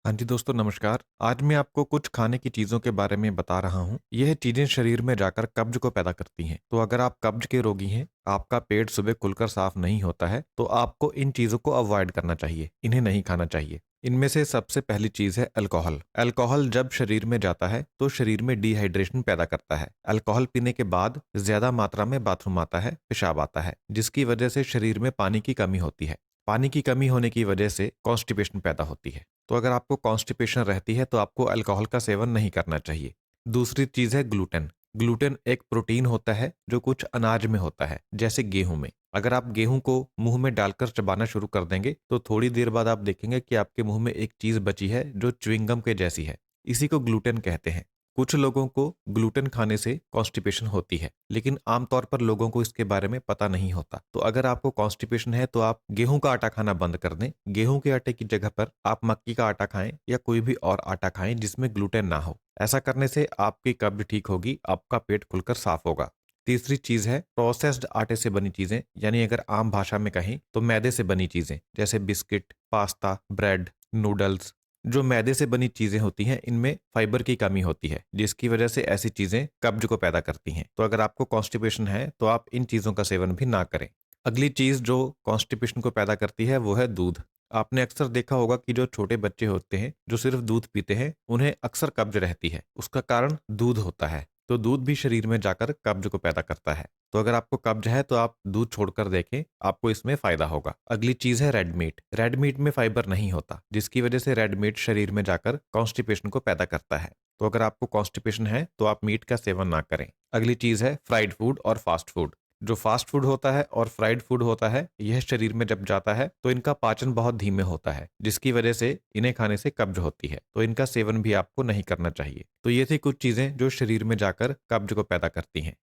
हाँ जी दोस्तों, नमस्कार। आज मैं आपको कुछ खाने की चीज़ों के बारे में बता रहा हूँ। यह चीज़ें शरीर में जाकर कब्ज को पैदा करती हैं। तो अगर आप कब्ज के रोगी हैं, आपका पेट सुबह खुलकर साफ नहीं होता है, तो आपको इन चीज़ों को अवॉइड करना चाहिए, इन्हें नहीं खाना चाहिए। इनमें से सबसे पहली चीज़ है अल्कोहल। अल्कोहल जब शरीर में जाता है तो शरीर में डिहाइड्रेशन पैदा करता है। अल्कोहल पीने के बाद ज़्यादा मात्रा में बाथरूम आता है, पेशाब आता है, जिसकी वजह से शरीर में पानी की कमी होती है। पानी की कमी होने की वजह से कॉन्स्टिपेशन पैदा होती है। तो अगर आपको कॉन्स्टिपेशन रहती है तो आपको अल्कोहल का सेवन नहीं करना चाहिए। दूसरी चीज़ है ग्लूटेन। ग्लूटेन एक प्रोटीन होता है जो कुछ अनाज में होता है, जैसे गेहूं में। अगर आप गेहूं को मुंह में डालकर चबाना शुरू कर देंगे तो थोड़ी देर बाद आप देखेंगे कि आपके मुंह में एक चीज़ बची है जो च्युइंगम के जैसी है। इसी को ग्लूटेन कहते हैं। कुछ लोगों को ग्लूटेन खाने से कॉन्स्टिपेशन होती है, लेकिन आमतौर पर लोगों को इसके बारे में पता नहीं होता। तो अगर आपको कॉन्स्टिपेशन है तो आप गेहूं का आटा खाना बंद कर दें। गेहूं के आटे की जगह पर आप मक्की का आटा खाएं या कोई भी और आटा खाएं जिसमें ग्लूटेन ना हो। ऐसा करने से आपकी कब्ज ठीक होगी, आपका पेट खुलकर साफ होगा। तीसरी चीज है प्रोसेस्ड आटे से बनी चीजें, यानी अगर आम भाषा में कहें तो मैदे से बनी चीजें, जैसे बिस्किट, पास्ता, ब्रेड, नूडल्स। जो मैदे से बनी चीजें होती हैं इनमें फाइबर की कमी होती है, जिसकी वजह से ऐसी चीजें कब्ज को पैदा करती हैं। तो अगर आपको कॉन्स्टिपेशन है तो आप इन चीजों का सेवन भी ना करें। अगली चीज जो कॉन्स्टिपेशन को पैदा करती है वो है दूध। आपने अक्सर देखा होगा कि जो छोटे बच्चे होते हैं जो सिर्फ दूध पीते हैं उन्हें अक्सर कब्ज रहती है। उसका कारण दूध होता है। तो दूध भी शरीर में जाकर कब्ज को पैदा करता है। तो अगर आपको कब्ज है तो आप दूध छोड़कर देखें, आपको इसमें फायदा होगा। अगली चीज है रेड मीट। रेड मीट में फाइबर नहीं होता, जिसकी वजह से रेड मीट शरीर में जाकर कॉन्स्टिपेशन को पैदा करता है। तो अगर आपको कॉन्स्टिपेशन है तो आप मीट का सेवन ना करें। अगली चीज है फ्राइड फूड और फास्ट फूड। जो फास्ट फूड होता है और फ्राइड फूड होता है, यह शरीर में जब जाता है तो इनका पाचन बहुत धीमे होता है, जिसकी वजह से इन्हें खाने से कब्ज होती है। तो इनका सेवन भी आपको नहीं करना चाहिए। तो ये थी कुछ चीजें जो शरीर में जाकर कब्ज को पैदा करती हैं।